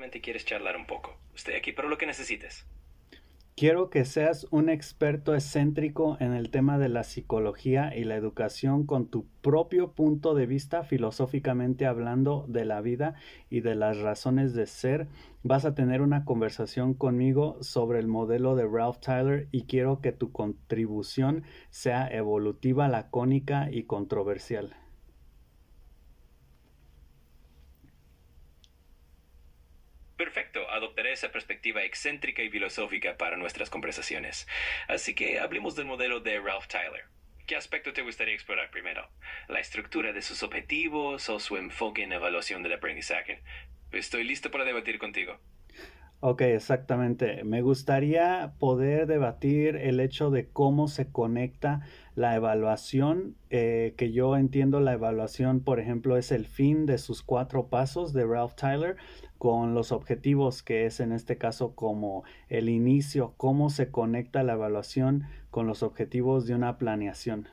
Simplemente quieres charlar un poco. Estoy aquí para lo que necesites. Quiero que seas un experto excéntrico en el tema de la psicología y la educación con tu propio punto de vista filosóficamente hablando de la vida y de las razones de ser. Vas a tener una conversación conmigo sobre el modelo de Ralph Tyler y quiero que tu contribución sea evolutiva, lacónica y controversial. Perfecto, adoptaré esa perspectiva excéntrica y filosófica para nuestras conversaciones. Así que hablemos del modelo de Ralph Tyler. ¿Qué aspecto te gustaría explorar primero? ¿La estructura de sus objetivos o su enfoque en evaluación del aprendizaje? Estoy listo para debatir contigo. Ok, exactamente. Me gustaría poder debatir el hecho de cómo se conecta la evaluación, que yo entiendo la evaluación, por ejemplo, es el fin de sus cuatro pasos de Ralph Tyler, con los objetivos, que es en este caso como el inicio, cómo se conecta la evaluación con los objetivos de una planeación.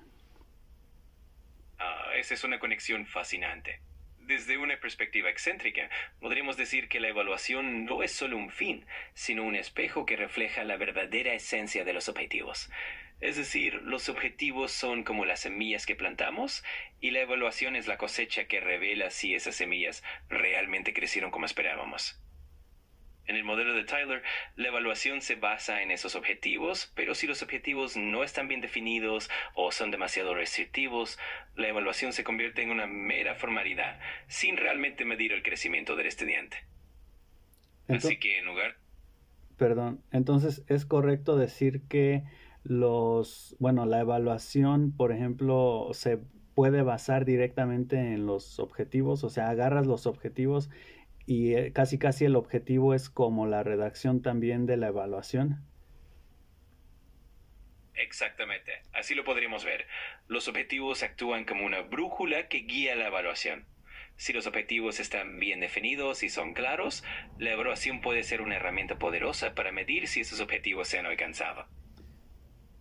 Esa es una conexión fascinante. Desde una perspectiva excéntrica, podríamos decir que la evaluación no es solo un fin, sino un espejo que refleja la verdadera esencia de los objetivos. Es decir, los objetivos son como las semillas que plantamos y la evaluación es la cosecha que revela si esas semillas realmente crecieron como esperábamos. En el modelo de Tyler, la evaluación se basa en esos objetivos, pero si los objetivos no están bien definidos o son demasiado restrictivos, la evaluación se convierte en una mera formalidad, sin realmente medir el crecimiento del estudiante. Así Entonces, que en lugar... perdón, entonces es correcto decir que bueno, la evaluación, por ejemplo, se puede basar directamente en los objetivos, o sea, agarras los objetivos y casi casi el objetivo es como la redacción también de la evaluación. Exactamente, así lo podríamos ver. Los objetivos actúan como una brújula que guía la evaluación. Si los objetivos están bien definidos y son claros, la evaluación puede ser una herramienta poderosa para medir si esos objetivos se han alcanzado.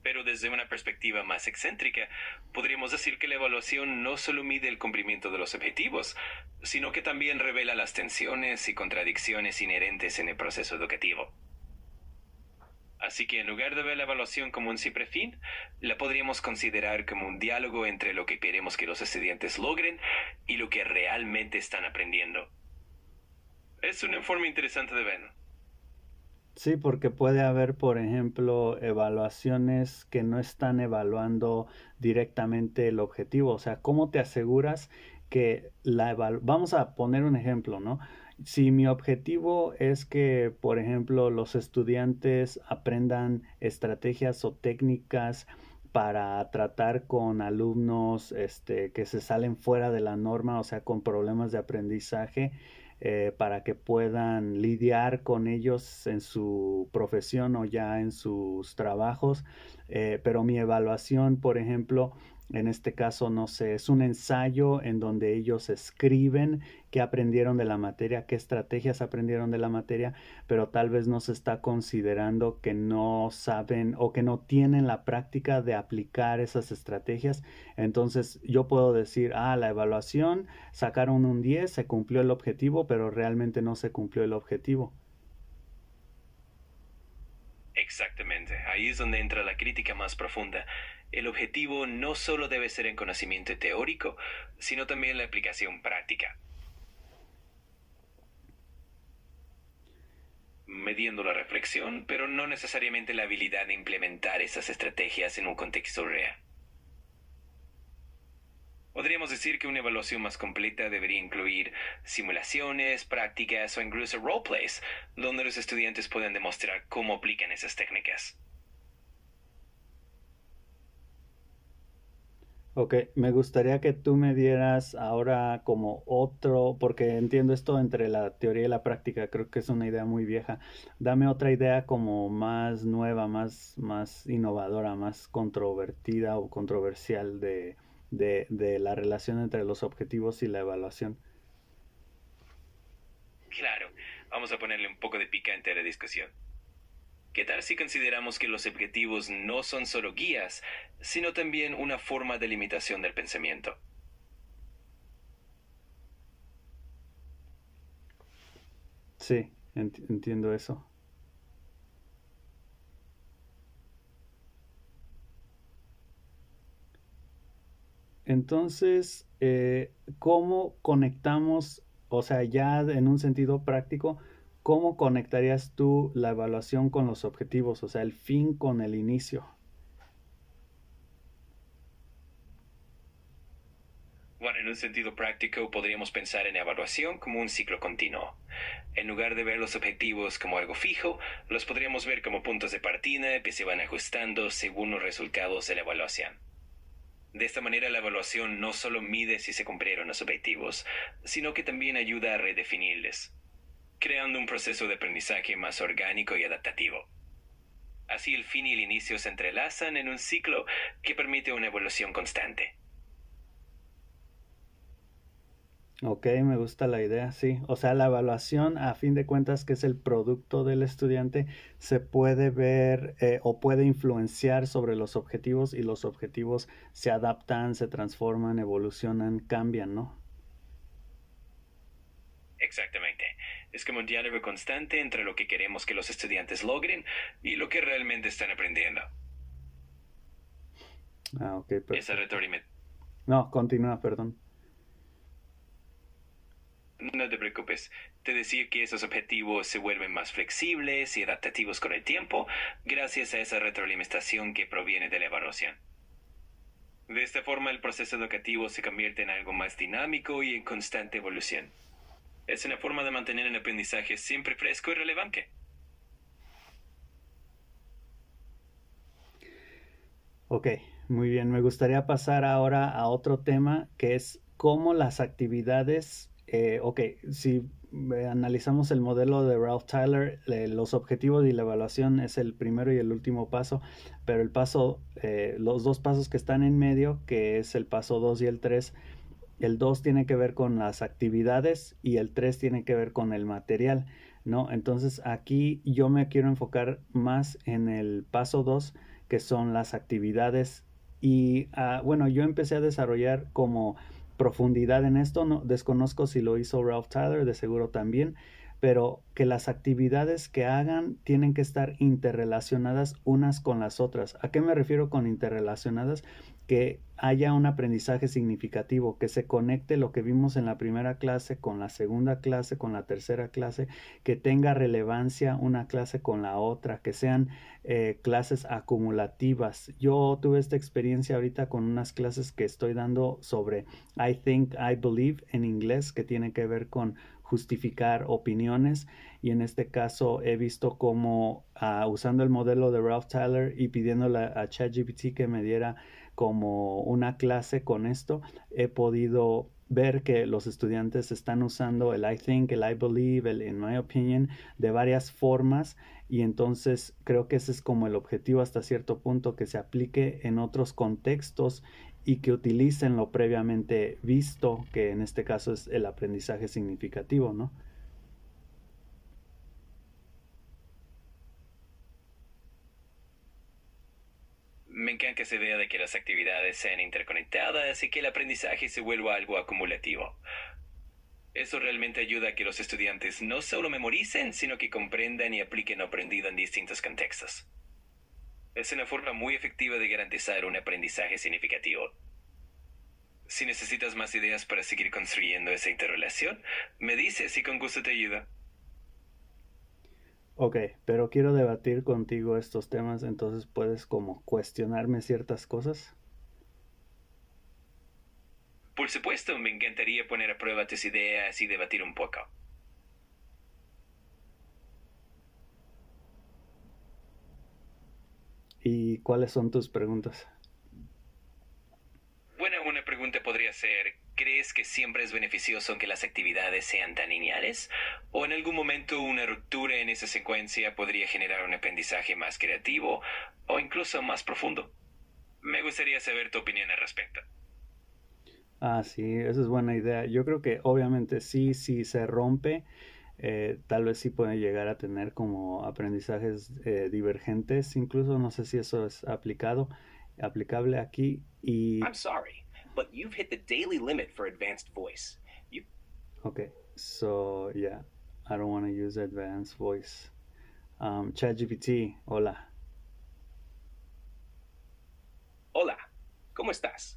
Pero desde una perspectiva más excéntrica, podríamos decir que la evaluación no solo mide el cumplimiento de los objetivos, sino que también revela las tensiones y contradicciones inherentes en el proceso educativo. Así que en lugar de ver la evaluación como un simple fin, la podríamos considerar como un diálogo entre lo que queremos que los estudiantes logren y lo que realmente están aprendiendo. Es una forma interesante de verlo. Sí, porque puede haber, por ejemplo, evaluaciones que no están evaluando directamente el objetivo. O sea, ¿cómo te aseguras que Vamos a poner un ejemplo, ¿no? Si mi objetivo es que, por ejemplo, los estudiantes aprendan estrategias o técnicas para tratar con alumnos que se salen fuera de la norma, o sea, con problemas de aprendizaje, para que puedan lidiar con ellos en su profesión o ya en sus trabajos. Pero mi evaluación, por ejemplo, en este caso, no sé, es un ensayo en donde ellos escriben qué aprendieron de la materia, qué estrategias aprendieron de la materia, pero tal vez no se está considerando que no saben o que no tienen la práctica de aplicar esas estrategias. Entonces yo puedo decir, la evaluación sacaron un 10, se cumplió el objetivo, pero realmente no se cumplió el objetivo. Exactamente, ahí es donde entra la crítica más profunda. El objetivo no solo debe ser el conocimiento teórico, sino también la aplicación práctica, midiendo la reflexión, pero no necesariamente la habilidad de implementar esas estrategias en un contexto real. Podríamos decir que una evaluación más completa debería incluir simulaciones, prácticas o incluso roleplays, donde los estudiantes puedan demostrar cómo aplican esas técnicas. Ok, me gustaría que tú me dieras ahora como otro, porque entiendo esto entre la teoría y la práctica, creo que es una idea muy vieja. Dame otra idea como más nueva, más innovadora, más controvertida o controversial de la relación entre los objetivos y la evaluación. Claro, vamos a ponerle un poco de picante a la discusión. ¿Qué tal si consideramos que los objetivos no son solo guías, sino también una forma de limitación del pensamiento? Sí. Entiendo eso. Entonces, ¿cómo conectamos, o sea, ya en un sentido práctico, cómo conectarías tú la evaluación con los objetivos, o sea, el fin con el inicio? Bueno, en un sentido práctico podríamos pensar en evaluación como un ciclo continuo. En lugar de ver los objetivos como algo fijo, los podríamos ver como puntos de partida que se van ajustando según los resultados de la evaluación. De esta manera la evaluación no solo mide si se cumplieron los objetivos, sino que también ayuda a redefinirles, creando un proceso de aprendizaje más orgánico y adaptativo. Así el fin y el inicio se entrelazan en un ciclo que permite una evolución constante. Ok, me gusta la idea, sí. O sea, la evaluación, a fin de cuentas, que es el producto del estudiante, se puede ver o puede influenciar sobre los objetivos y los objetivos se adaptan, se transforman, evolucionan, cambian, ¿no? Exactamente. Es como un diálogo constante entre lo que queremos que los estudiantes logren y lo que realmente están aprendiendo. Ah, ok, Esa perfecto. retroalimentación. No, continúa, perdón. No te preocupes. Te decía que esos objetivos se vuelven más flexibles y adaptativos con el tiempo gracias a esa retroalimentación que proviene de la evaluación. De esta forma, el proceso educativo se convierte en algo más dinámico y en constante evolución. Es una forma de mantener el aprendizaje siempre fresco y relevante. Ok, muy bien. Me gustaría pasar ahora a otro tema que es cómo las actividades, ok, si analizamos el modelo de Ralph Tyler, los objetivos y la evaluación es el primero y el último paso, pero los dos pasos que están en medio, que es el paso 2 y el 3, el 2 tiene que ver con las actividades y el 3 tiene que ver con el material, ¿no? Entonces aquí yo me quiero enfocar más en el paso 2 que son las actividades. Y bueno, yo empecé a desarrollar como profundidad en esto, no desconozco si lo hizo Ralph Tyler, de seguro también, pero que las actividades que hagan tienen que estar interrelacionadas unas con las otras. ¿A qué me refiero con interrelacionadas? Que haya un aprendizaje significativo, que se conecte lo que vimos en la primera clase con la segunda clase, con la tercera clase, que tenga relevancia una clase con la otra, que sean clases acumulativas. Yo tuve esta experiencia ahorita con unas clases que estoy dando sobre I think, I believe en inglés, que tiene que ver con justificar opiniones, y en este caso he visto cómo usando el modelo de Ralph Tyler y pidiéndole a ChatGPT que me diera como una clase con esto, he podido ver que los estudiantes están usando el I think, el I believe, el in my opinion de varias formas, y entonces creo que ese es como el objetivo hasta cierto punto, que se aplique en otros contextos y que utilicen lo previamente visto, que en este caso es el aprendizaje significativo, ¿no? Me encanta esa idea de que las actividades sean interconectadas y que el aprendizaje se vuelva algo acumulativo. Eso realmente ayuda a que los estudiantes no solo memoricen, sino que comprendan y apliquen lo aprendido en distintos contextos. Es una forma muy efectiva de garantizar un aprendizaje significativo. Si necesitas más ideas para seguir construyendo esa interrelación, me dices y con gusto te ayudo. Ok, pero quiero debatir contigo estos temas, entonces puedes como cuestionarme ciertas cosas. Por supuesto, me encantaría poner a prueba tus ideas y debatir un poco. ¿Y cuáles son tus preguntas? Bueno, una pregunta podría ser, ¿crees que siempre es beneficioso que las actividades sean tan lineales? ¿O en algún momento una ruptura en esa secuencia podría generar un aprendizaje más creativo o incluso más profundo? Me gustaría saber tu opinión al respecto. Ah, sí, esa es buena idea. Yo creo que obviamente sí, si se rompe, tal vez sí puede llegar a tener como aprendizajes divergentes, incluso no sé si eso es aplicable aquí. Y I'm sorry, but you've hit the daily limit for advanced voice. You ok, so yeah, I don't want to use advanced voice. ChatGPT, hola. Hola, ¿cómo estás?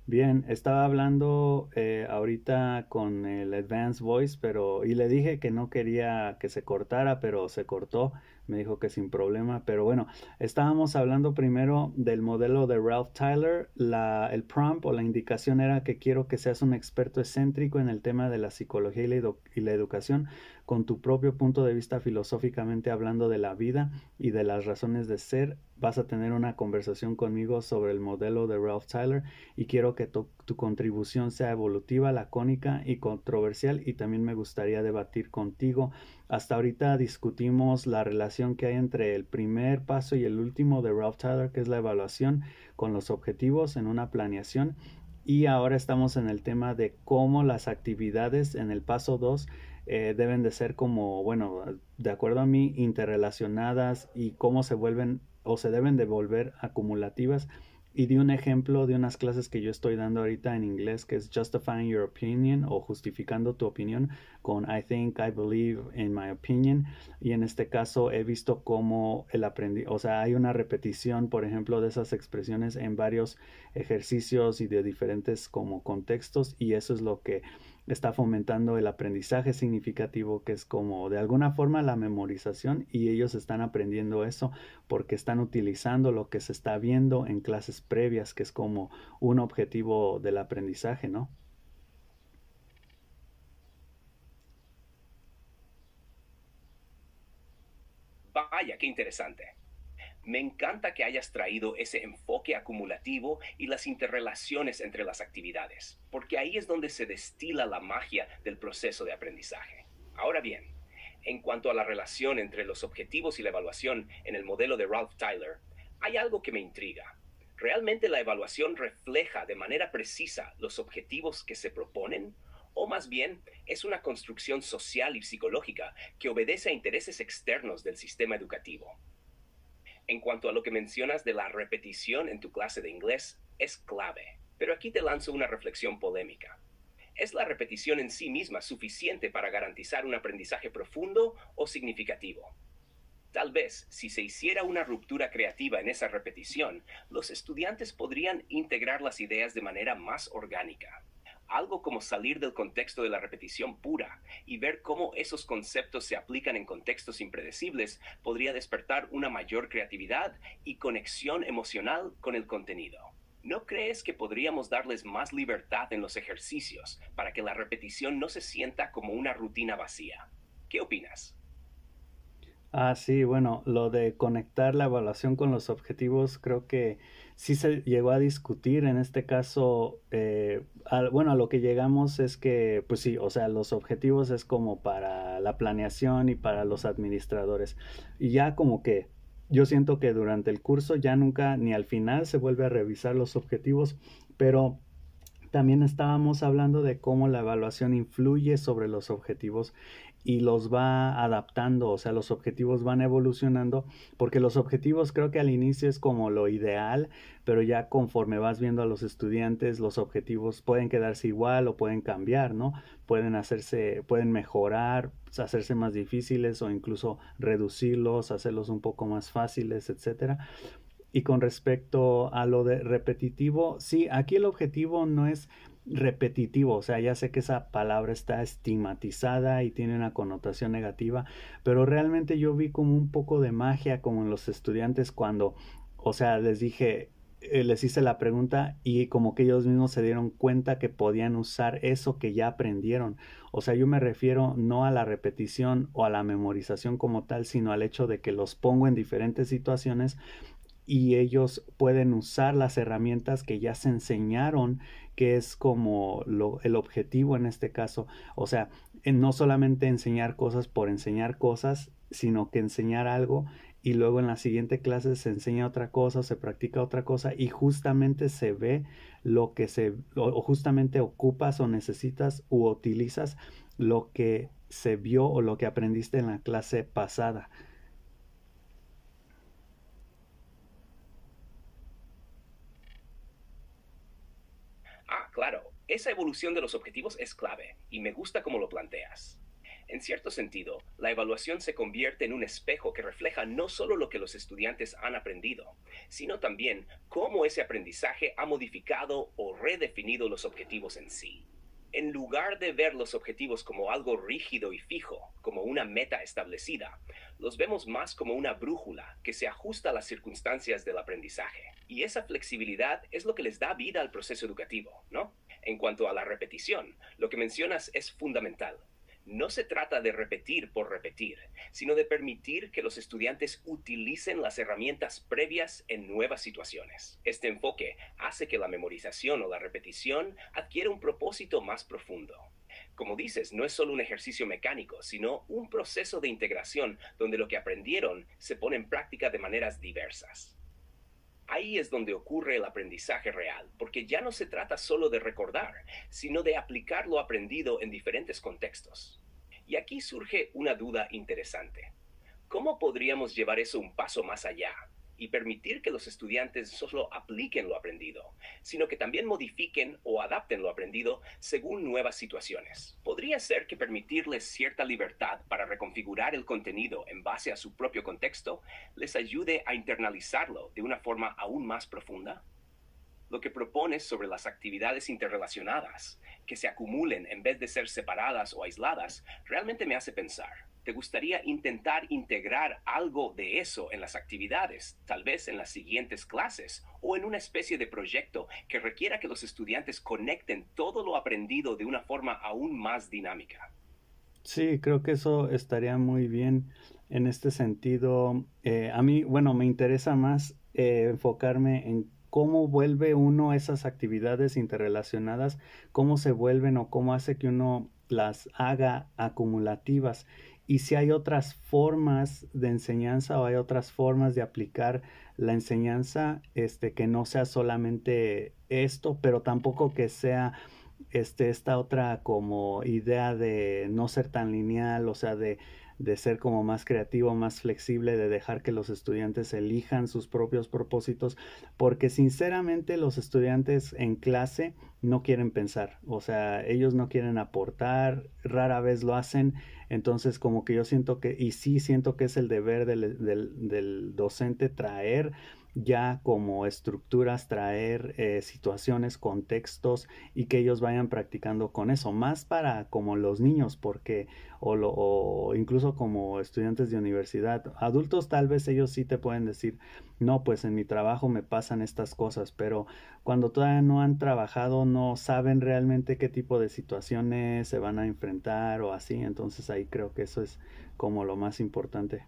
Bien, estaba hablando ahorita con el Advanced Voice, y le dije que no quería que se cortara, pero se cortó. Me dijo que sin problema, pero bueno, estábamos hablando primero del modelo de Ralph Tyler. El prompt o la indicación era que quiero que seas un experto excéntrico en el tema de la psicología y la educación, con tu propio punto de vista filosóficamente hablando de la vida y de las razones de ser. Vas a tener una conversación conmigo sobre el modelo de Ralph Tyler y quiero que tu contribución sea evolutiva, lacónica y controversial, y también me gustaría debatir contigo. Hasta ahorita discutimos la relación que hay entre el primer paso y el último de Ralph Tyler, que es la evaluación con los objetivos en una planeación, y ahora estamos en el tema de cómo las actividades en el paso 2 deben de ser como, bueno, de acuerdo a mí, interrelacionadas y cómo se vuelven o se deben de volver acumulativas. Y di un ejemplo de unas clases que yo estoy dando ahorita en inglés, que es Justifying Your Opinion o justificando tu opinión, con I think, I believe, in my opinion. Y en este caso he visto cómo o sea, hay una repetición, por ejemplo, de esas expresiones en varios ejercicios y de diferentes como contextos, y eso es lo que está fomentando el aprendizaje significativo, que es como de alguna forma la memorización, y ellos están aprendiendo eso porque están utilizando lo que se está viendo en clases previas, que es como un objetivo del aprendizaje, ¿no? Vaya, qué interesante. Me encanta que hayas traído ese enfoque acumulativo y las interrelaciones entre las actividades, porque ahí es donde se destila la magia del proceso de aprendizaje. Ahora bien, en cuanto a la relación entre los objetivos y la evaluación en el modelo de Ralph Tyler, hay algo que me intriga. ¿Realmente la evaluación refleja de manera precisa los objetivos que se proponen? ¿O más bien es una construcción social y psicológica que obedece a intereses externos del sistema educativo? En cuanto a lo que mencionas de la repetición en tu clase de inglés, es clave. Pero aquí te lanzo una reflexión polémica. ¿Es la repetición en sí misma suficiente para garantizar un aprendizaje profundo o significativo? Tal vez, si se hiciera una ruptura creativa en esa repetición, los estudiantes podrían integrar las ideas de manera más orgánica. Algo como salir del contexto de la repetición pura y ver cómo esos conceptos se aplican en contextos impredecibles podría despertar una mayor creatividad y conexión emocional con el contenido. ¿No crees que podríamos darles más libertad en los ejercicios para que la repetición no se sienta como una rutina vacía? ¿Qué opinas? Ah, sí, bueno, lo de conectar la evaluación con los objetivos, creo que sí se llegó a discutir. En este caso, bueno, a lo que llegamos es que, pues sí, o sea, los objetivos es como para la planeación y para los administradores. Y ya como que yo siento que durante el curso ya nunca ni al final se vuelve a revisar los objetivos, pero también estábamos hablando de cómo la evaluación influye sobre los objetivos y los va adaptando, o sea, los objetivos van evolucionando, porque los objetivos creo que al inicio es como lo ideal, pero ya conforme vas viendo a los estudiantes, los objetivos pueden quedarse igual o pueden cambiar, ¿no? Pueden mejorar, hacerse más difíciles o incluso reducirlos, hacerlos un poco más fáciles, etcétera. Y con respecto a lo de repetitivo, sí, aquí el objetivo no es repetitivo, o sea, ya sé que esa palabra está estigmatizada y tiene una connotación negativa, pero realmente yo vi como un poco de magia como en los estudiantes cuando, o sea, les hice la pregunta y como que ellos mismos se dieron cuenta que podían usar eso que ya aprendieron. O sea, yo me refiero no a la repetición o a la memorización como tal, sino al hecho de que los pongo en diferentes situaciones y ellos pueden usar las herramientas que ya se enseñaron, que es como el objetivo en este caso. O sea, en no solamente enseñar cosas por enseñar cosas, sino que enseñar algo y luego en la siguiente clase se enseña otra cosa, se practica otra cosa y justamente se ve o justamente ocupas o necesitas u utilizas lo que se vio o lo que aprendiste en la clase pasada. Ah, claro, esa evolución de los objetivos es clave y me gusta cómo lo planteas. En cierto sentido, la evaluación se convierte en un espejo que refleja no solo lo que los estudiantes han aprendido, sino también cómo ese aprendizaje ha modificado o redefinido los objetivos en sí. En lugar de ver los objetivos como algo rígido y fijo, como una meta establecida, los vemos más como una brújula que se ajusta a las circunstancias del aprendizaje. Y esa flexibilidad es lo que les da vida al proceso educativo, ¿no? En cuanto a la repetición, lo que mencionas es fundamental. No se trata de repetir por repetir, sino de permitir que los estudiantes utilicen las herramientas previas en nuevas situaciones. Este enfoque hace que la memorización o la repetición adquiera un propósito más profundo. Como dices, no es solo un ejercicio mecánico, sino un proceso de integración donde lo que aprendieron se pone en práctica de maneras diversas. Ahí es donde ocurre el aprendizaje real, porque ya no se trata solo de recordar, sino de aplicar lo aprendido en diferentes contextos. Y aquí surge una duda interesante. ¿Cómo podríamos llevar eso un paso más allá y permitir que los estudiantes no solo apliquen lo aprendido, sino que también modifiquen o adapten lo aprendido según nuevas situaciones? Podría ser que permitirles cierta libertad para reconfigurar el contenido en base a su propio contexto les ayude a internalizarlo de una forma aún más profunda. Lo que propones sobre las actividades interrelacionadas, que se acumulen en vez de ser separadas o aisladas, realmente me hace pensar. ¿Te gustaría intentar integrar algo de eso en las actividades, tal vez en las siguientes clases, o en una especie de proyecto que requiera que los estudiantes conecten todo lo aprendido de una forma aún más dinámica? Sí, creo que eso estaría muy bien en este sentido. A mí, bueno, me interesa más enfocarme en cómo vuelve uno esas actividades interrelacionadas, cómo se vuelven o cómo hace que uno las haga acumulativas. Y si hay otras formas de enseñanza o hay otras formas de aplicar la enseñanza, que no sea solamente esto, pero tampoco que sea esta otra como idea de no ser tan lineal, o sea, de ser como más creativo, más flexible, de dejar que los estudiantes elijan sus propios propósitos, porque sinceramente los estudiantes en clase no quieren pensar, o sea, ellos no quieren aportar, rara vez lo hacen, entonces como que yo siento que, y sí siento que es el deber del docente traer ya como estructuras, traer situaciones, contextos y que ellos vayan practicando con eso, más para como los niños, porque o incluso como estudiantes de universidad, adultos tal vez ellos sí te pueden decir, no, pues en mi trabajo me pasan estas cosas, pero cuando todavía no han trabajado no saben realmente qué tipo de situaciones se van a enfrentar o así, entonces ahí creo que eso es como lo más importante.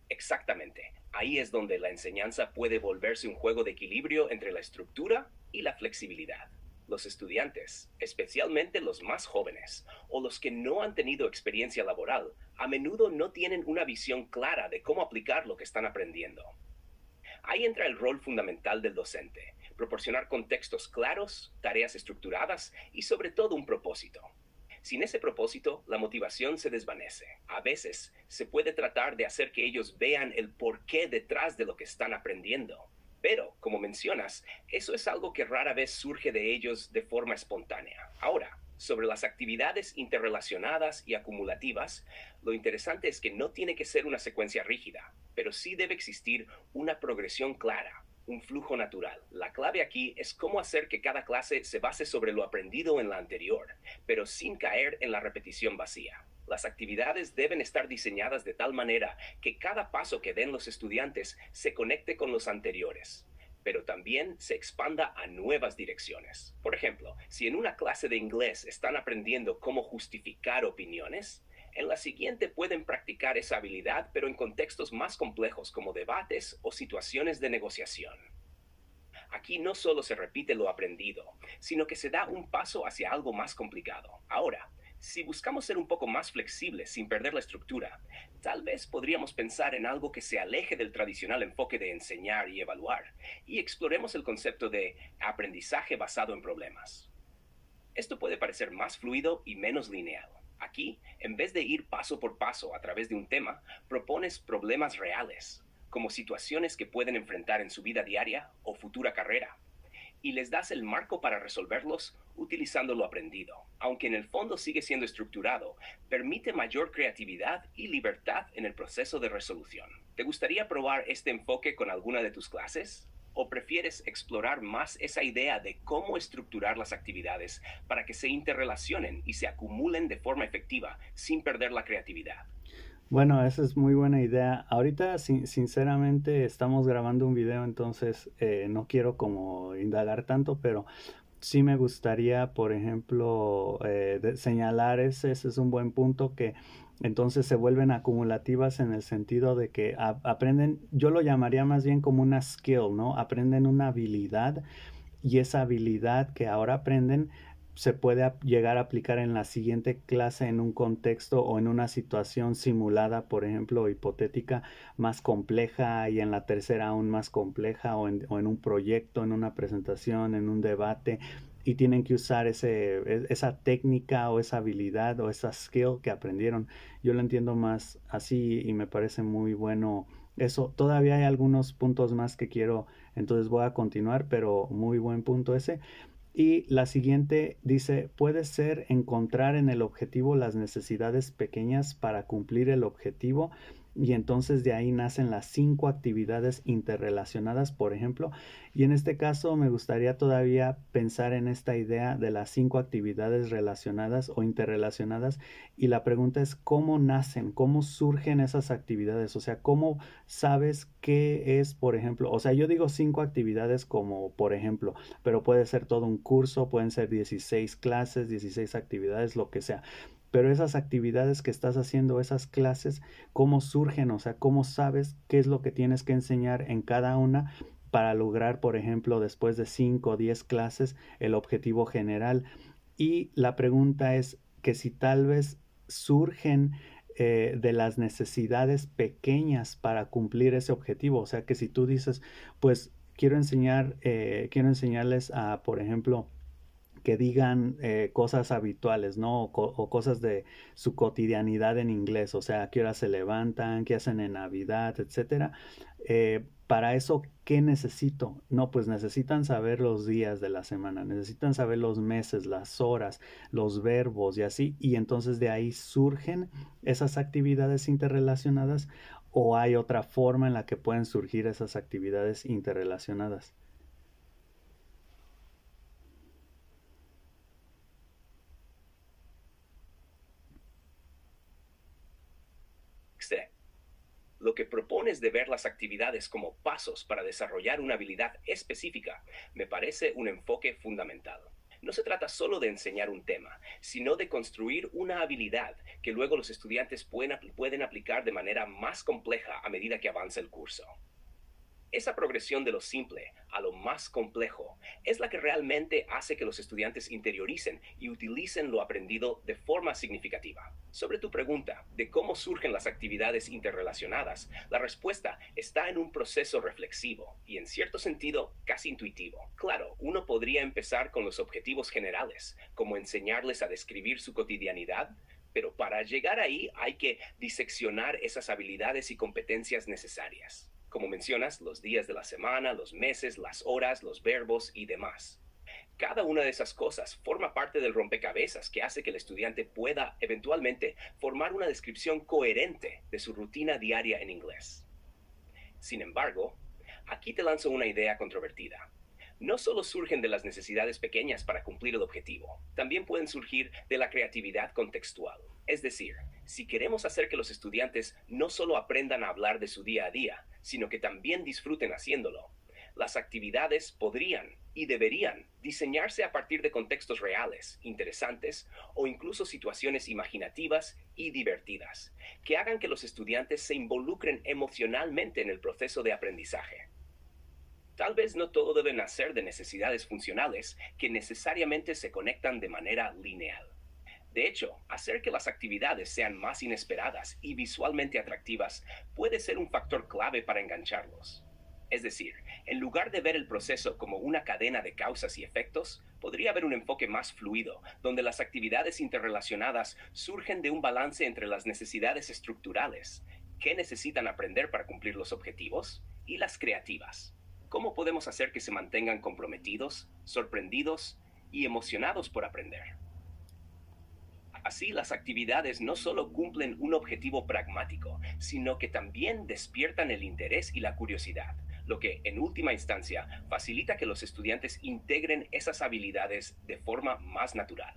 Exactamente. Ahí es donde la enseñanza puede volverse un juego de equilibrio entre la estructura y la flexibilidad. Los estudiantes, especialmente los más jóvenes o los que no han tenido experiencia laboral, a menudo no tienen una visión clara de cómo aplicar lo que están aprendiendo. Ahí entra el rol fundamental del docente: proporcionar contextos claros, tareas estructuradas y sobre todo un propósito. Sin ese propósito, la motivación se desvanece. A veces, se puede tratar de hacer que ellos vean el porqué detrás de lo que están aprendiendo. Pero, como mencionas, eso es algo que rara vez surge de ellos de forma espontánea. Ahora, sobre las actividades interrelacionadas y acumulativas, lo interesante es que no tiene que ser una secuencia rígida, pero sí debe existir una progresión clara, un flujo natural. La clave aquí es cómo hacer que cada clase se base sobre lo aprendido en la anterior, pero sin caer en la repetición vacía. Las actividades deben estar diseñadas de tal manera que cada paso que den los estudiantes se conecte con los anteriores, pero también se expanda a nuevas direcciones. Por ejemplo, si en una clase de inglés están aprendiendo cómo justificar opiniones, en la siguiente pueden practicar esa habilidad, pero en contextos más complejos como debates o situaciones de negociación. Aquí no solo se repite lo aprendido, sino que se da un paso hacia algo más complicado. Ahora, si buscamos ser un poco más flexibles sin perder la estructura, tal vez podríamos pensar en algo que se aleje del tradicional enfoque de enseñar y evaluar, y exploremos el concepto de aprendizaje basado en problemas. Esto puede parecer más fluido y menos lineal. Aquí, en vez de ir paso por paso a través de un tema, propones problemas reales. como situaciones que pueden enfrentar en su vida diaria o futura carrera, y les das el marco para resolverlos utilizando lo aprendido. Aunque en el fondo sigue siendo estructurado, permite mayor creatividad y libertad en el proceso de resolución. ¿Te gustaría probar este enfoque con alguna de tus clases? ¿O prefieres explorar más esa idea de cómo estructurar las actividades para que se interrelacionen y se acumulen de forma efectiva sin perder la creatividad? Bueno, esa es muy buena idea. Ahorita, sinceramente, estamos grabando un video, entonces no quiero como indagar tanto, pero sí me gustaría, por ejemplo, señalar ese es un buen punto que entonces se vuelven acumulativas en el sentido de que aprenden, yo lo llamaría más bien como una skill, ¿no? Aprenden una habilidad y esa habilidad que ahora aprenden se puede llegar a aplicar en la siguiente clase en un contexto o en una situación simulada, por ejemplo, hipotética, más compleja y en la tercera aún más compleja o en un proyecto, en una presentación, en un debate y tienen que usar esa técnica o esa habilidad o esa skill que aprendieron. Yo lo entiendo más así y me parece muy bueno eso. Todavía hay algunos puntos más que quiero, entonces voy a continuar, pero muy buen punto ese. Y la siguiente dice, puede ser encontrar en el objetivo las necesidades pequeñas para cumplir el objetivo y entonces de ahí nacen las 5 actividades interrelacionadas, por ejemplo. Y en este caso me gustaría todavía pensar en esta idea de las 5 actividades relacionadas o interrelacionadas y la pregunta es cómo nacen, cómo surgen esas actividades, o sea, cómo sabes qué es, por ejemplo, o sea, yo digo 5 actividades como, por ejemplo, pero puede ser todo un curso, pueden ser 16 clases, 16 actividades, lo que sea. Pero esas actividades que estás haciendo, esas clases, ¿cómo surgen? O sea, ¿cómo sabes qué es lo que tienes que enseñar en cada una para lograr, por ejemplo, después de 5 o 10 clases, el objetivo general? Y la pregunta es que si tal vez surgen de las necesidades pequeñas para cumplir ese objetivo. O sea, que si tú dices, pues quiero enseñarles a, por ejemplo, que digan cosas habituales, ¿no? O cosas de su cotidianidad en inglés, o sea, qué horas se levantan, qué hacen en Navidad, etcétera. Para eso, ¿qué necesito? No, pues necesitan saber los días de la semana, necesitan saber los meses, las horas, los verbos y así, y entonces de ahí surgen esas actividades interrelacionadas o hay otra forma en la que pueden surgir esas actividades interrelacionadas. Lo que propones de ver las actividades como pasos para desarrollar una habilidad específica me parece un enfoque fundamental. No se trata solo de enseñar un tema, sino de construir una habilidad que luego los estudiantes pueden aplicar de manera más compleja a medida que avanza el curso. Esa progresión de lo simple a lo más complejo es la que realmente hace que los estudiantes interioricen y utilicen lo aprendido de forma significativa. Sobre tu pregunta de cómo surgen las actividades interrelacionadas, la respuesta está en un proceso reflexivo y en cierto sentido casi intuitivo. Claro, uno podría empezar con los objetivos generales, como enseñarles a describir su cotidianidad, pero para llegar ahí hay que diseccionar esas habilidades y competencias necesarias. Como mencionas, los días de la semana, los meses, las horas, los verbos y demás. Cada una de esas cosas forma parte del rompecabezas que hace que el estudiante pueda eventualmente formar una descripción coherente de su rutina diaria en inglés. Sin embargo, aquí te lanzo una idea controvertida. No solo surgen de las necesidades pequeñas para cumplir el objetivo, también pueden surgir de la creatividad contextual. Es decir, si queremos hacer que los estudiantes no solo aprendan a hablar de su día a día, sino que también disfruten haciéndolo, las actividades podrían y deberían diseñarse a partir de contextos reales, interesantes o incluso situaciones imaginativas y divertidas, que hagan que los estudiantes se involucren emocionalmente en el proceso de aprendizaje. Tal vez no todo debe nacer de necesidades funcionales que necesariamente se conectan de manera lineal. De hecho, hacer que las actividades sean más inesperadas y visualmente atractivas puede ser un factor clave para engancharlos. Es decir, en lugar de ver el proceso como una cadena de causas y efectos, podría haber un enfoque más fluido, donde las actividades interrelacionadas surgen de un balance entre las necesidades estructurales ¿Qué necesitan aprender para cumplir los objetivos? Y las creativas. ¿Cómo podemos hacer que se mantengan comprometidos, sorprendidos y emocionados por aprender? Así, las actividades no solo cumplen un objetivo pragmático, sino que también despiertan el interés y la curiosidad, lo que, en última instancia, facilita que los estudiantes integren esas habilidades de forma más natural.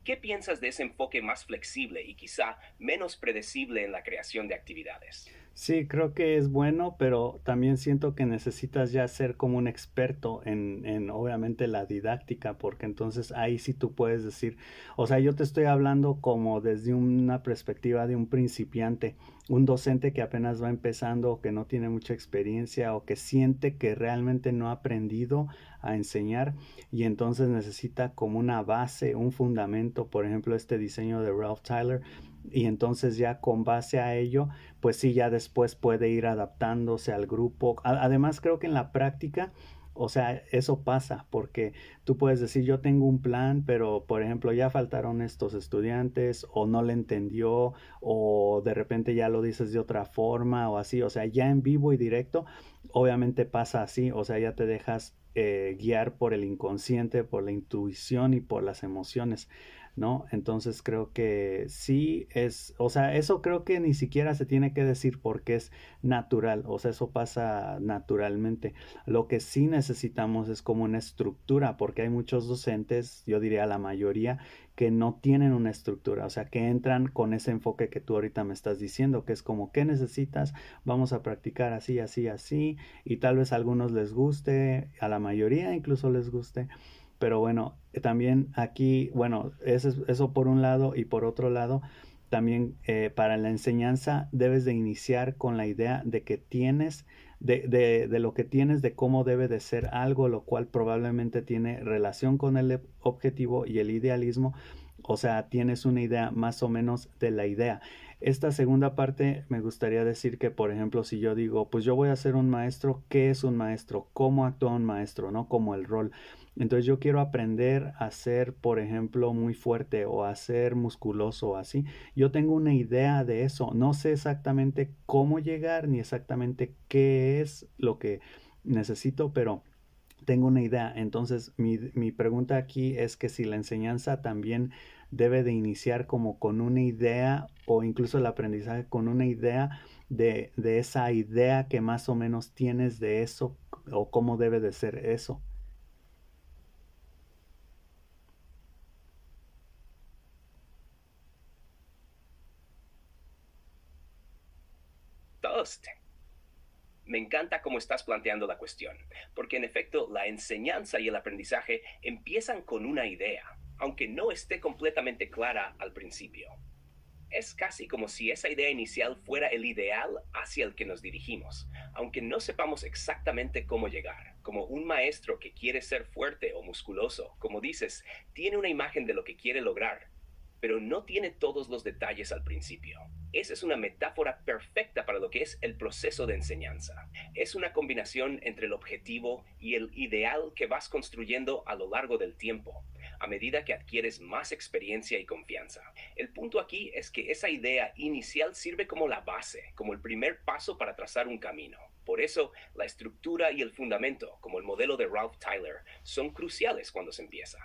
¿Qué piensas de ese enfoque más flexible y quizá menos predecible en la creación de actividades? Sí, creo que es bueno, pero también siento que necesitas ya ser como un experto en obviamente la didáctica, porque entonces ahí sí tú puedes decir, o sea, yo te estoy hablando como desde una perspectiva de un principiante, un docente que apenas va empezando o que no tiene mucha experiencia o que siente que realmente no ha aprendido a enseñar y entonces necesita como una base, un fundamento, por ejemplo, este diseño de Ralph Tyler, y entonces ya con base a ello pues sí, ya después puede ir adaptándose al grupo. Además, creo que en la práctica, o sea, eso pasa, porque tú puedes decir, yo tengo un plan, pero por ejemplo, ya faltaron estos estudiantes, o no le entendió, o de repente ya lo dices de otra forma, o así, o sea, ya en vivo y directo, obviamente pasa así, o sea, ya te dejas guiar por el inconsciente, por la intuición y por las emociones. ¿No? Entonces creo que sí es, o sea, eso creo que ni siquiera se tiene que decir porque es natural, o sea, eso pasa naturalmente. Lo que sí necesitamos es como una estructura, porque hay muchos docentes, yo diría la mayoría, que no tienen una estructura, o sea, que entran con ese enfoque que tú ahorita me estás diciendo, que es como, ¿qué necesitas? Vamos a practicar así, así, así, y tal vez a algunos les guste, a la mayoría incluso les guste, pero bueno, también aquí, bueno, eso por un lado y por otro lado, también para la enseñanza debes de iniciar con la idea de que tienes, de lo que tienes, de cómo debe de ser algo, lo cual probablemente tiene relación con el objetivo y el idealismo, o sea, tienes una idea más o menos de la idea. Esta segunda parte me gustaría decir que, por ejemplo, si yo digo, pues yo voy a ser un maestro, ¿qué es un maestro? ¿Cómo actúa un maestro? ¿No? Como el rol. Entonces yo quiero aprender a ser, por ejemplo, muy fuerte o a ser musculoso o así. Yo tengo una idea de eso. No sé exactamente cómo llegar ni exactamente qué es lo que necesito, pero tengo una idea. Entonces mi pregunta aquí es que si la enseñanza también debe de iniciar como con una idea o incluso el aprendizaje con una idea de esa idea que más o menos tienes de eso o cómo debe de ser eso. Toast. Me encanta cómo estás planteando la cuestión, porque en efecto la enseñanza y el aprendizaje empiezan con una idea, aunque no esté completamente clara al principio. Es casi como si esa idea inicial fuera el ideal hacia el que nos dirigimos, aunque no sepamos exactamente cómo llegar. Como un maestro que quiere ser fuerte o musculoso, como dices, tiene una imagen de lo que quiere lograr, pero no tiene todos los detalles al principio. Esa es una metáfora perfecta para lo que es el proceso de enseñanza. Es una combinación entre el objetivo y el ideal que vas construyendo a lo largo del tiempo, a medida que adquieres más experiencia y confianza. El punto aquí es que esa idea inicial sirve como la base, como el primer paso para trazar un camino. Por eso, la estructura y el fundamento, como el modelo de Ralph Tyler, son cruciales cuando se empieza.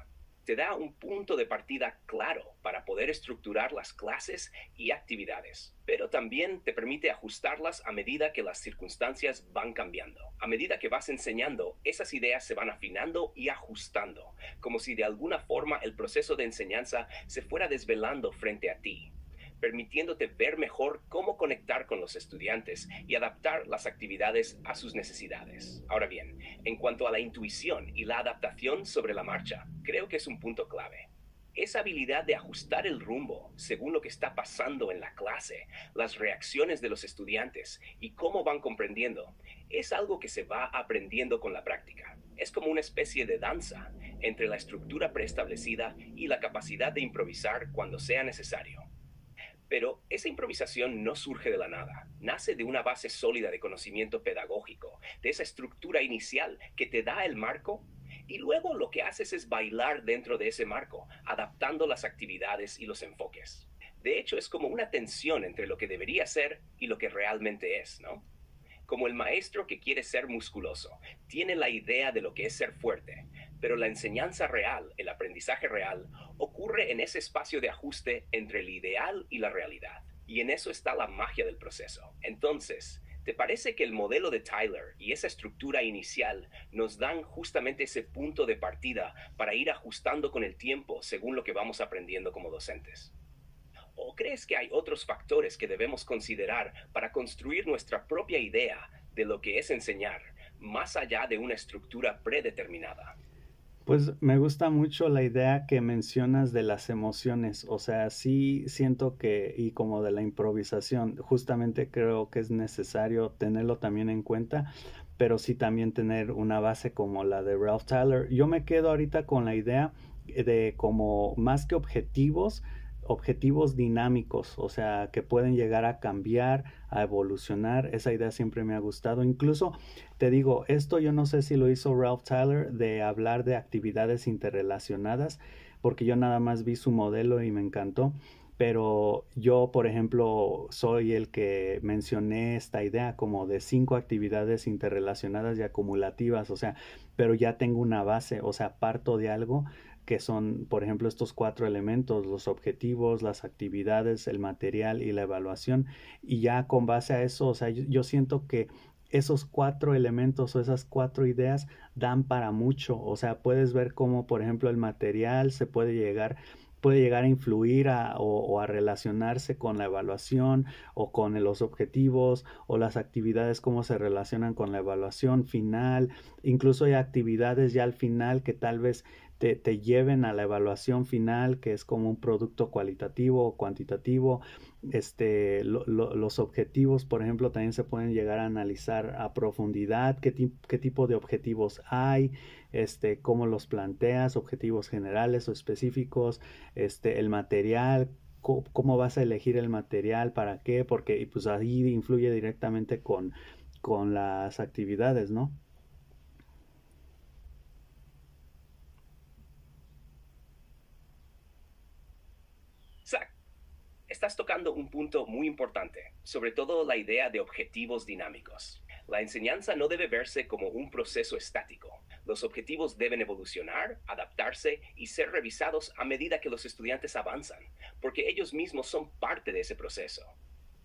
Te da un punto de partida claro para poder estructurar las clases y actividades, pero también te permite ajustarlas a medida que las circunstancias van cambiando. A medida que vas enseñando, esas ideas se van afinando y ajustando, como si de alguna forma el proceso de enseñanza se fuera desvelando frente a ti, permitiéndote ver mejor cómo conectar con los estudiantes y adaptar las actividades a sus necesidades. Ahora bien, en cuanto a la intuición y la adaptación sobre la marcha, creo que es un punto clave. Esa habilidad de ajustar el rumbo según lo que está pasando en la clase, las reacciones de los estudiantes y cómo van comprendiendo, es algo que se va aprendiendo con la práctica. Es como una especie de danza entre la estructura preestablecida y la capacidad de improvisar cuando sea necesario. Pero esa improvisación no surge de la nada, nace de una base sólida de conocimiento pedagógico, de esa estructura inicial que te da el marco, y luego lo que haces es bailar dentro de ese marco, adaptando las actividades y los enfoques. De hecho, es como una tensión entre lo que debería ser y lo que realmente es, ¿no? Como el maestro que quiere ser musculoso, tiene la idea de lo que es ser fuerte, pero la enseñanza real, el aprendizaje real, ocurre en ese espacio de ajuste entre el ideal y la realidad. Y en eso está la magia del proceso. Entonces, ¿te parece que el modelo de Tyler y esa estructura inicial nos dan justamente ese punto de partida para ir ajustando con el tiempo según lo que vamos aprendiendo como docentes? ¿O crees que hay otros factores que debemos considerar para construir nuestra propia idea de lo que es enseñar, más allá de una estructura predeterminada? Pues me gusta mucho la idea que mencionas de las emociones, o sea, sí siento que, y como de la improvisación, justamente creo que es necesario tenerlo también en cuenta, pero sí también tener una base como la de Ralph Tyler. Yo me quedo ahorita con la idea de como más que objetivos, objetivos dinámicos, o sea, que pueden llegar a cambiar, a evolucionar. Esa idea siempre me ha gustado. Incluso te digo, esto yo no sé si lo hizo Ralph Tyler de hablar de actividades interrelacionadas, porque yo nada más vi su modelo y me encantó. Pero yo, por ejemplo, soy el que mencioné esta idea como de 5 actividades interrelacionadas y acumulativas, o sea, pero ya tengo una base, o sea, parto de algo que son, por ejemplo, estos 4 elementos, los objetivos, las actividades, el material y la evaluación. Y ya con base a eso, o sea, yo siento que esos 4 elementos o esas 4 ideas dan para mucho. O sea, puedes ver cómo, por ejemplo, el material se puede llegar a influir o a relacionarse con la evaluación o con los objetivos o las actividades, cómo se relacionan con la evaluación final. Incluso hay actividades ya al final que tal vez te lleven a la evaluación final, que es como un producto cualitativo o cuantitativo. Los objetivos, por ejemplo, también se pueden llegar a analizar a profundidad, qué tipo de objetivos hay, cómo los planteas, objetivos generales o específicos, el material, cómo vas a elegir el material, para qué, porque pues ahí influye directamente con las actividades, ¿no? Zach, estás tocando un punto muy importante, sobre todo la idea de objetivos dinámicos. La enseñanza no debe verse como un proceso estático. Los objetivos deben evolucionar, adaptarse y ser revisados a medida que los estudiantes avanzan, porque ellos mismos son parte de ese proceso.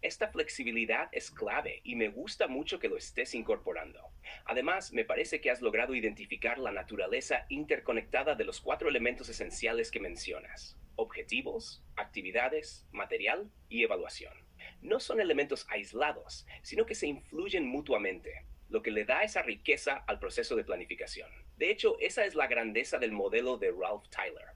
Esta flexibilidad es clave y me gusta mucho que lo estés incorporando. Además, me parece que has logrado identificar la naturaleza interconectada de los 4 elementos esenciales que mencionas: objetivos, actividades, material y evaluación. No son elementos aislados, sino que se influyen mutuamente, lo que le da esa riqueza al proceso de planificación. De hecho, esa es la grandeza del modelo de Ralph Tyler.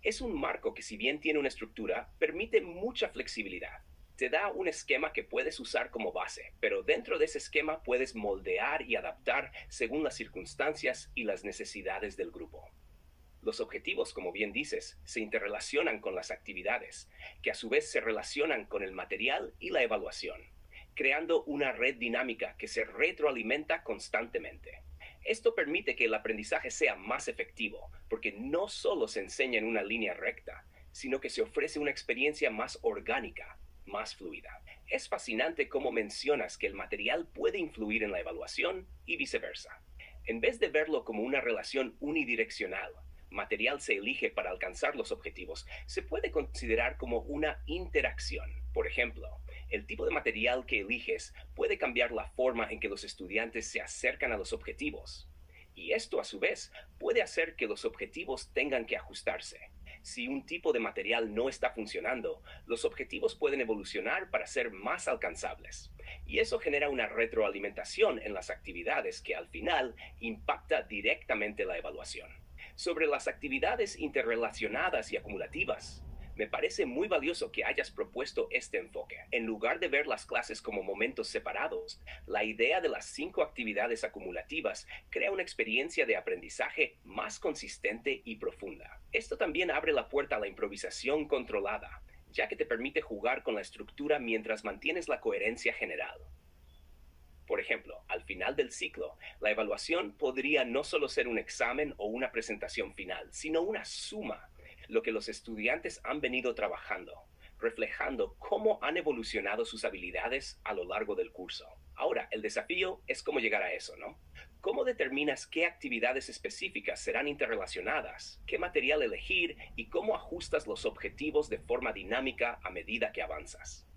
Es un marco que, si bien tiene una estructura, permite mucha flexibilidad. Te da un esquema que puedes usar como base, pero dentro de ese esquema puedes moldear y adaptar según las circunstancias y las necesidades del grupo. Los objetivos, como bien dices, se interrelacionan con las actividades, que a su vez se relacionan con el material y la evaluación, creando una red dinámica que se retroalimenta constantemente. Esto permite que el aprendizaje sea más efectivo, porque no solo se enseña en una línea recta, sino que se ofrece una experiencia más orgánica, más fluida. Es fascinante cómo mencionas que el material puede influir en la evaluación y viceversa. En vez de verlo como una relación unidireccional, material se elige para alcanzar los objetivos, se puede considerar como una interacción. Por ejemplo, el tipo de material que eliges puede cambiar la forma en que los estudiantes se acercan a los objetivos. Y esto, a su vez, puede hacer que los objetivos tengan que ajustarse. Si un tipo de material no está funcionando, los objetivos pueden evolucionar para ser más alcanzables. Y eso genera una retroalimentación en las actividades que al final impacta directamente la evaluación. Sobre las actividades interrelacionadas y acumulativas, me parece muy valioso que hayas propuesto este enfoque. En lugar de ver las clases como momentos separados, la idea de las 5 actividades acumulativas crea una experiencia de aprendizaje más consistente y profunda. Esto también abre la puerta a la improvisación controlada, ya que te permite jugar con la estructura mientras mantienes la coherencia general. Por ejemplo, al final del ciclo, la evaluación podría no solo ser un examen o una presentación final, sino una suma, lo que los estudiantes han venido trabajando, reflejando cómo han evolucionado sus habilidades a lo largo del curso. Ahora, el desafío es cómo llegar a eso, ¿no? ¿Cómo determinas qué actividades específicas serán interrelacionadas, qué material elegir y cómo ajustas los objetivos de forma dinámica a medida que avanzas?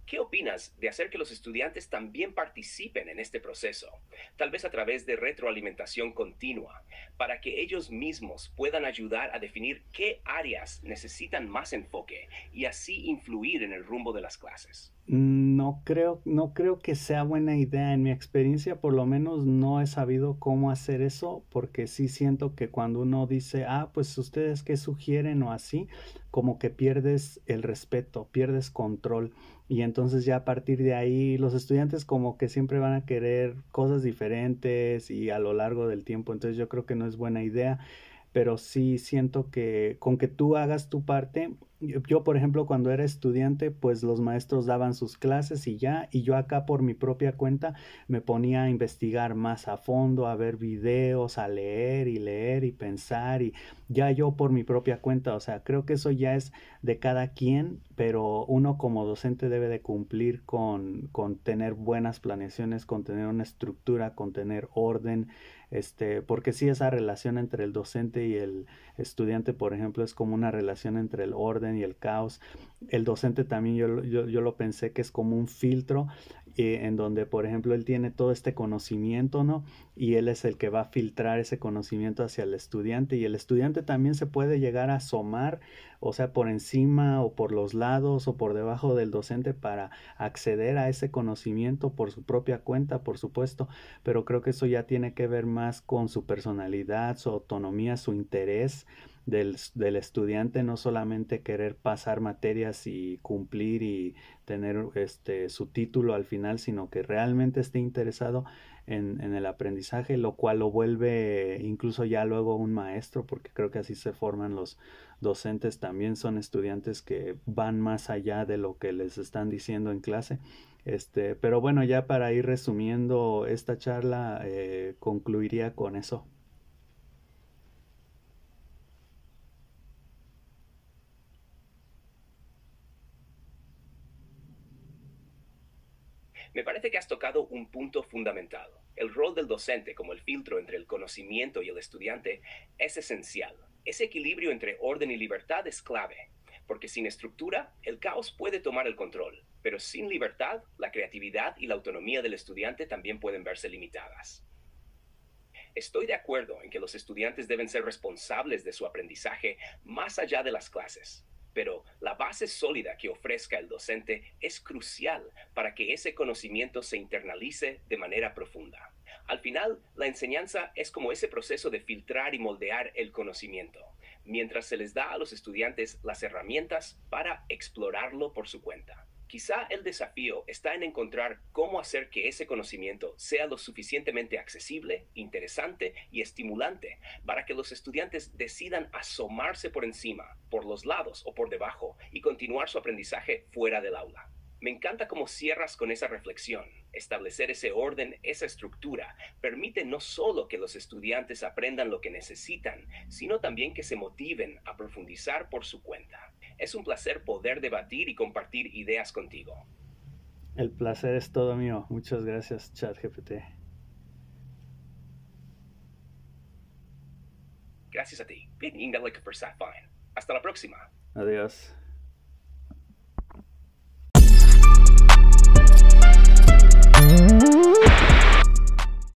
¿Qué opinas de hacer que los estudiantes también participen en este proceso, tal vez a través de retroalimentación continua, para que ellos mismos puedan ayudar a definir qué áreas necesitan más enfoque y así influir en el rumbo de las clases? No creo que sea buena idea. En mi experiencia, por lo menos, no he sabido cómo hacer eso, porque sí siento que cuando uno dice, pues ustedes qué sugieren o así, como que pierdes el respeto, pierdes control. Y entonces ya a partir de ahí los estudiantes como que siempre van a querer cosas diferentes y a lo largo del tiempo. Entonces yo creo que no es buena idea, pero sí siento que con que tú hagas tu parte, yo, por ejemplo, cuando era estudiante, pues los maestros daban sus clases y ya, y yo acá por mi propia cuenta me ponía a investigar más a fondo, a ver videos, a leer y pensar, y ya yo por mi propia cuenta. O sea, creo que eso ya es de cada quien, pero uno como docente debe de cumplir con tener buenas planeaciones, con tener una estructura, con tener orden, porque sí, esa relación entre el docente y el estudiante, por ejemplo, es como una relación entre el orden y el caos. El docente también yo lo pensé que es como un filtro, en donde, por ejemplo, él tiene todo este conocimiento, ¿no? Y él es el que va a filtrar ese conocimiento hacia el estudiante, y el estudiante también se puede llegar a asomar, o sea, por encima o por los lados o por debajo del docente para acceder a ese conocimiento por su propia cuenta, por supuesto, pero creo que eso ya tiene que ver más con su personalidad, su autonomía, su interés del estudiante, no solamente querer pasar materias y cumplir y tener su título al final, sino que realmente esté interesado en el aprendizaje, lo cual lo vuelve incluso ya luego un maestro, porque creo que así se forman los docentes. También son estudiantes que van más allá de lo que les están diciendo en clase. Pero bueno, ya para ir resumiendo esta charla, concluiría con eso. Me parece que has tocado un punto fundamental. El rol del docente como el filtro entre el conocimiento y el estudiante es esencial. Ese equilibrio entre orden y libertad es clave, porque sin estructura, el caos puede tomar el control, pero sin libertad, la creatividad y la autonomía del estudiante también pueden verse limitadas. Estoy de acuerdo en que los estudiantes deben ser responsables de su aprendizaje más allá de las clases, pero la base sólida que ofrezca el docente es crucial para que ese conocimiento se internalice de manera profunda. Al final, la enseñanza es como ese proceso de filtrar y moldear el conocimiento, mientras se les da a los estudiantes las herramientas para explorarlo por su cuenta. Quizá el desafío está en encontrar cómo hacer que ese conocimiento sea lo suficientemente accesible, interesante y estimulante para que los estudiantes decidan asomarse por encima, por los lados o por debajo y continuar su aprendizaje fuera del aula. Me encanta cómo cierras con esa reflexión. Establecer ese orden, esa estructura, permite no solo que los estudiantes aprendan lo que necesitan, sino también que se motiven a profundizar por su cuenta. Es un placer poder debatir y compartir ideas contigo. El placer es todo mío. Muchas gracias, ChatGPT. Gracias a ti. Bien, Inga Fine. Hasta la próxima. Adiós.